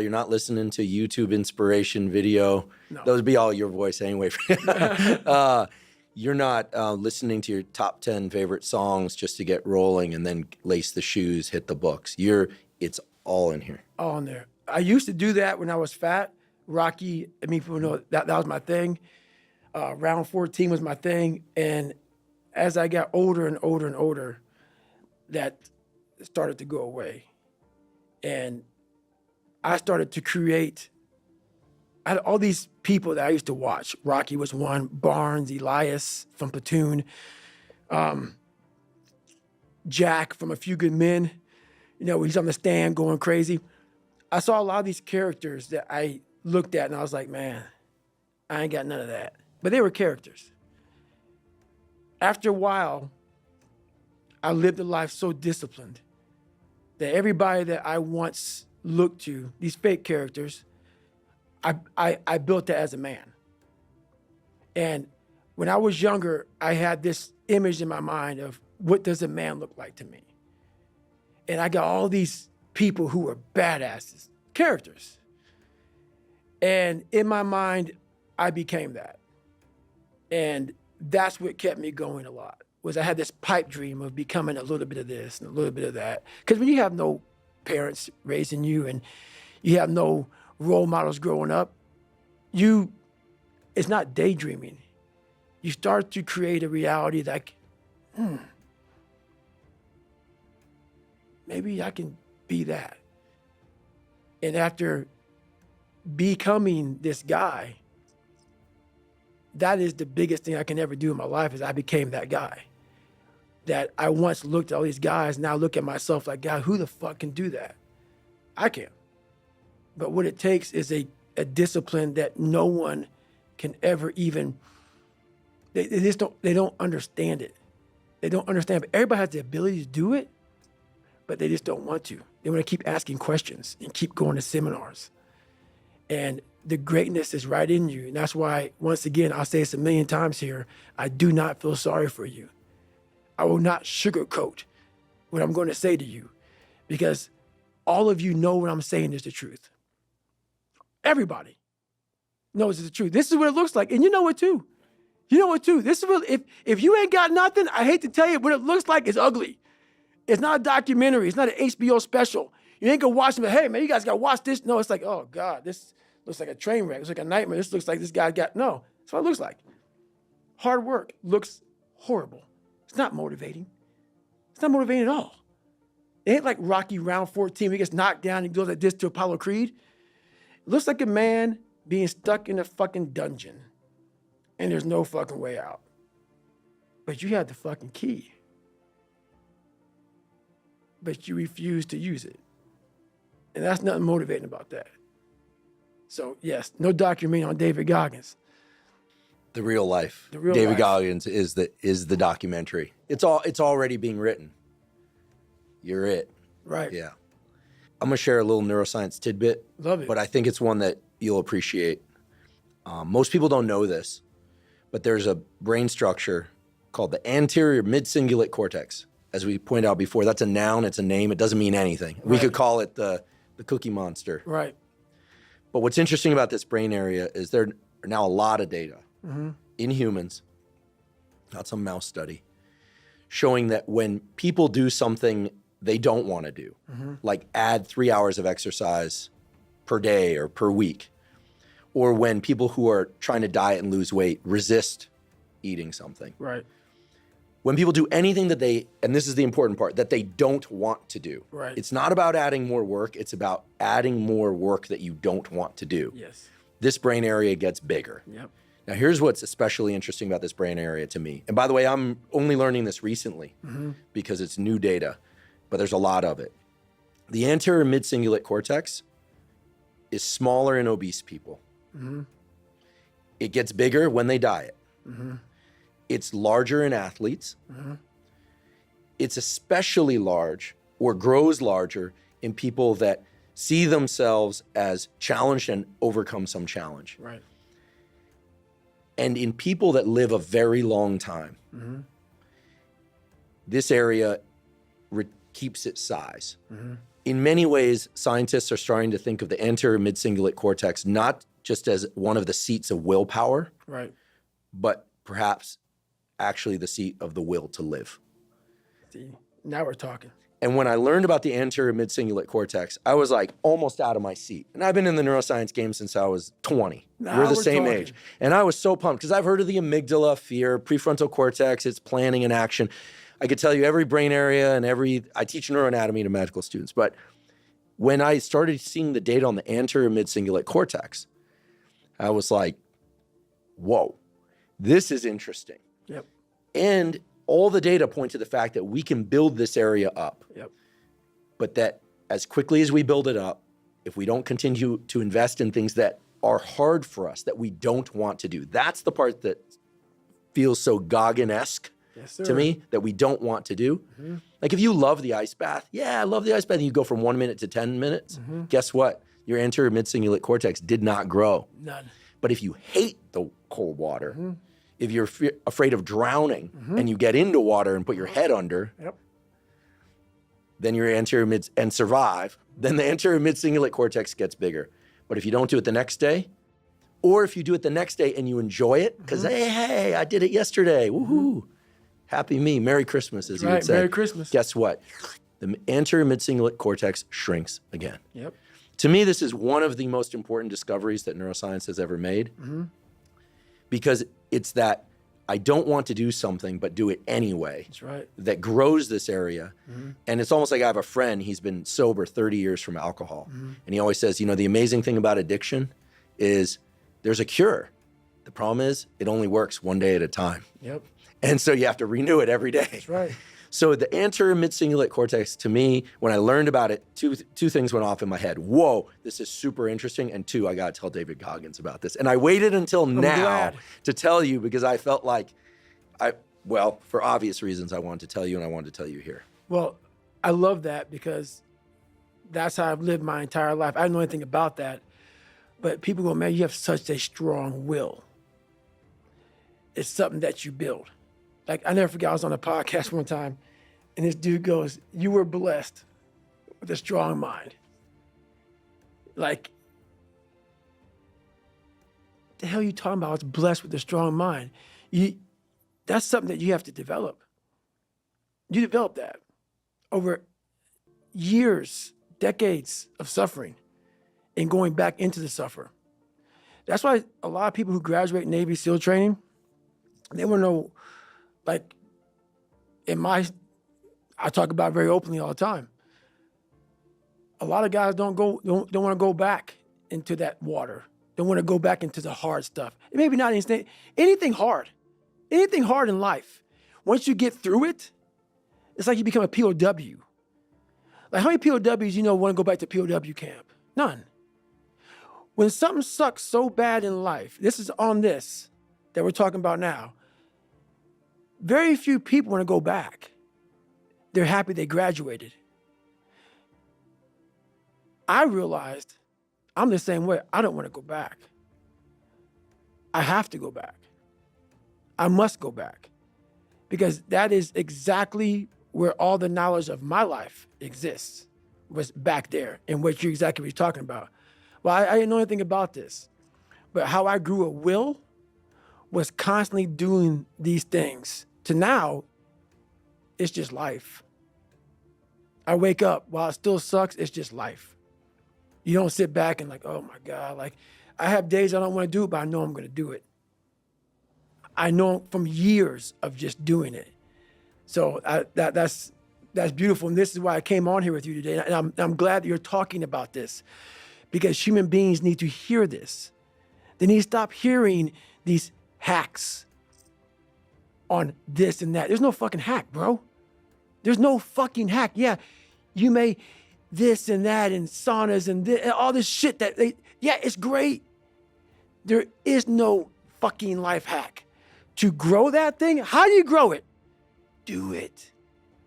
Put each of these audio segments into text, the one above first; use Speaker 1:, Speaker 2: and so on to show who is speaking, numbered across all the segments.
Speaker 1: You're not listening to YouTube inspiration video.
Speaker 2: No.
Speaker 1: Those would be all your voice anyway. You're not listening to your top 10 favorite songs just to get rolling and then lace the shoes, hit the books. It's all in here.
Speaker 2: All in there. I used to do that when I was fat. Rocky, I mean, people know that was my thing. Round 14 was my thing. And as I got older and older and older, that started to go away. And I started to create, I had all these people that I used to watch. Rocky was one, Barnes, Elias from Platoon, Jack from A Few Good Men. You know, he's on the stand going crazy. I saw a lot of these characters that I looked at and I was like, man, I ain't got none of that. But they were characters. After a while, I lived a life so disciplined that everybody that I once looked to, these fake characters, I built that as a man. And when I was younger, I had this image in my mind of what does a man look like to me? And I got all these people who were badasses, characters. And in my mind, I became that. And that's what kept me going a lot, was I had this pipe dream of becoming a little bit of this and a little bit of that. Because when you have no parents raising you and you have no role models growing up, it's not daydreaming. You start to create a reality like, maybe I can be that. And after becoming this guy, that is the biggest thing I can ever do in my life, is I became that guy. That I once looked at all these guys, now I look at myself like, God, who the fuck can do that? I can. But what it takes is a discipline that no one can ever even, they don't understand it. They don't understand, but everybody has the ability to do it, but they just don't want to. They want to keep asking questions and keep going to seminars. And the greatness is right in you. And that's why, once again, I'll say this a million times here, I do not feel sorry for you. I will not sugarcoat what I'm going to say to you, because all of you know what I'm saying is the truth. Everybody knows it's the truth. This is what it looks like. And you know it too. You know it too. This is what, if you ain't got nothing, I hate to tell you, what it looks like is ugly. It's not a documentary. It's not an HBO special. You ain't gonna watch them, hey man, you guys gotta watch this. No, it's like, oh God, this looks like a train wreck. It's like a nightmare. This looks like this guy no, that's what it looks like. Hard work looks horrible. It's not motivating. It's not motivating at all. It ain't like Rocky round 14 where he gets knocked down and goes like this to Apollo Creed. It looks like a man being stuck in a fucking dungeon and there's no fucking way out. But you have the fucking key. But you refuse to use it. And that's nothing motivating about that. So yes, no documentary on David Goggins.
Speaker 1: The real life.
Speaker 2: The real
Speaker 1: David
Speaker 2: life.
Speaker 1: Goggins is the documentary. It's already being written. You're it.
Speaker 2: Right.
Speaker 1: Yeah. I'm gonna share a little neuroscience tidbit.
Speaker 2: Love it.
Speaker 1: But I think it's one that you'll appreciate. Most people don't know this, but there's a brain structure called the anterior mid-cingulate cortex. As we pointed out before, that's a noun, it's a name, it doesn't mean anything. Right. We could call it the Cookie Monster.
Speaker 2: Right.
Speaker 1: But what's interesting about this brain area is there are now a lot of data in humans, not some mouse study, showing that when people do something they don't want to do, like add 3 hours of exercise per day or per week, or when people who are trying to diet and lose weight resist eating something.
Speaker 2: Right.
Speaker 1: When people do anything that and this is the important part, that they don't want to do.
Speaker 2: Right.
Speaker 1: It's not about adding more work, it's about adding more work that you don't want to do.
Speaker 2: Yes.
Speaker 1: This brain area gets bigger.
Speaker 2: Yep.
Speaker 1: Now here's what's especially interesting about this brain area to me. And by the way, I'm only learning this recently because it's new data, but there's a lot of it. The anterior mid-cingulate cortex is smaller in obese people. It gets bigger when they diet. It's larger in athletes. It's especially large or grows larger in people that see themselves as challenged and overcome some challenge.
Speaker 2: Right.
Speaker 1: And in people that live a very long time, this area keeps its size. in many ways, scientists are starting to think of the anterior mid-cingulate cortex not just as one of the seats of willpower,
Speaker 2: Right.
Speaker 1: but perhaps actually the seat of the will to live.
Speaker 2: See, now we're talking.
Speaker 1: And when I learned about the anterior mid-cingulate cortex, I was like almost out of my seat. And I've been in the neuroscience game since I was 20.
Speaker 2: Now
Speaker 1: We're the
Speaker 2: we're
Speaker 1: same
Speaker 2: talking.
Speaker 1: age. And I was so pumped because I've heard of the amygdala, fear, prefrontal cortex, it's planning and action. I could tell you every brain area and I teach neuroanatomy to medical students. But when I started seeing the data on the anterior mid-cingulate cortex, I was like, whoa, this is interesting.
Speaker 2: Yep.
Speaker 1: And all the data point to the fact that we can build this area up.
Speaker 2: Yep.
Speaker 1: But that as quickly as we build it up, if we don't continue to invest in things that are hard for us, that we don't want to do, that's the part that feels so Goggin-esque to me, that we don't want to do. Mm-hmm. Like if you love the ice bath, yeah, I love the ice bath, and you go from 1 minute to 10 minutes, guess what? Your anterior mid-cingulate cortex did not grow.
Speaker 2: None.
Speaker 1: But if you hate the cold water, if you're afraid of drowning and you get into water and put your head under, then your anterior mid and survive, then the anterior mid-cingulate cortex gets bigger. But if you don't do it the next day, or if you do it the next day and you enjoy it, because hey, I did it yesterday, woohoo, happy me, Merry Christmas, as you would say.
Speaker 2: Merry Christmas.
Speaker 1: Guess what? The anterior mid-cingulate cortex shrinks again.
Speaker 2: Yep.
Speaker 1: To me, this is one of the most important discoveries that neuroscience has ever made, because it's that I don't want to do something, but do it anyway.
Speaker 2: That's right.
Speaker 1: That grows this area. And it's almost like I have a friend, he's been sober 30 years from alcohol. And he always says, you know, the amazing thing about addiction is there's a cure. The problem is it only works one day at a time.
Speaker 2: Yep.
Speaker 1: And so you have to renew it every day.
Speaker 2: That's right.
Speaker 1: So the anterior mid-cingulate cortex, to me, when I learned about it, two things went off in my head. Whoa, this is super interesting. And two, I got to tell David Goggins about this. And I waited until now
Speaker 2: glad.
Speaker 1: to tell you, because I felt like well, for obvious reasons, I wanted to tell you, and I wanted to tell you here.
Speaker 2: Well, I love that because that's how I've lived my entire life. I don't know anything about that. But people go, man, you have such a strong will. It's something that you build. Like, I never forget, I was on a podcast one time, and this dude goes, you were blessed with a strong mind. Like, the hell are you talking about? I was blessed with a strong mind. That's something that you have to develop. You develop that over years, decades of suffering and going back into the suffer. That's why a lot of people who graduate Navy SEAL training, they want to know, like, I talk about it very openly all the time. A lot of guys don't want to go back into that water. Don't want to go back into the hard stuff. Maybe not anything hard in life. Once you get through it, it's like you become a POW. Like, how many POWs want to go back to POW camp? None. When something sucks so bad in life, this is on this that we're talking about now, very few people want to go back. They're happy they graduated. I realized I'm the same way. I don't want to go back. I have to go back. I must go back, because that is exactly where all the knowledge of my life exists, was back there, and what you're talking about. Well, I didn't know anything about this, but how I grew a will was constantly doing these things. To now, it's just life. I wake up, while it still sucks, it's just life. You don't sit back and like, oh my God, like, I have days I don't want to do it, but I know I'm going to do it. I know from years of just doing it. So that's beautiful. And this is why I came on here with you today. And I'm glad that you're talking about this, because human beings need to hear this. They need to stop hearing these hacks on this and that. There's no fucking hack, bro. There's no fucking hack. Yeah, you may this and that and saunas and all this shit it's great. There is no fucking life hack. To grow that thing, how do you grow it? Do it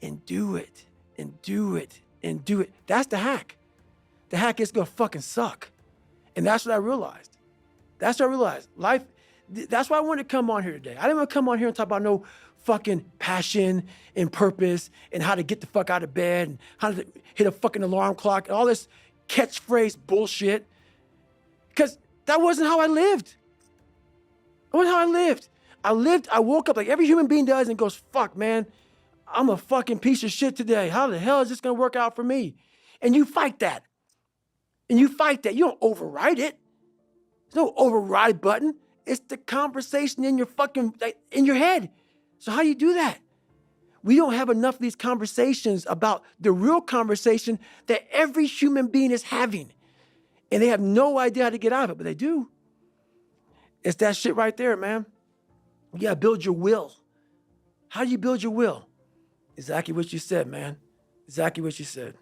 Speaker 2: and do it and do it and do it. That's the hack. The hack is gonna fucking suck. And that's what I realized. Life, that's why I wanted to come on here today. I didn't want to come on here and talk about no fucking passion and purpose and how to get the fuck out of bed and how to hit a fucking alarm clock and all this catchphrase bullshit. Because that wasn't how I lived. That wasn't how I lived. I woke up like every human being does and goes, fuck, man, I'm a fucking piece of shit today. How the hell is this going to work out for me? And you fight that. You don't override it. There's no override button. It's the conversation in your fucking, in your head. So how do you do that? We don't have enough of these conversations about the real conversation that every human being is having. And they have no idea how to get out of it, but they do. It's that shit right there, man. You gotta build your will. How do you build your will? Exactly what you said, man. Exactly what you said.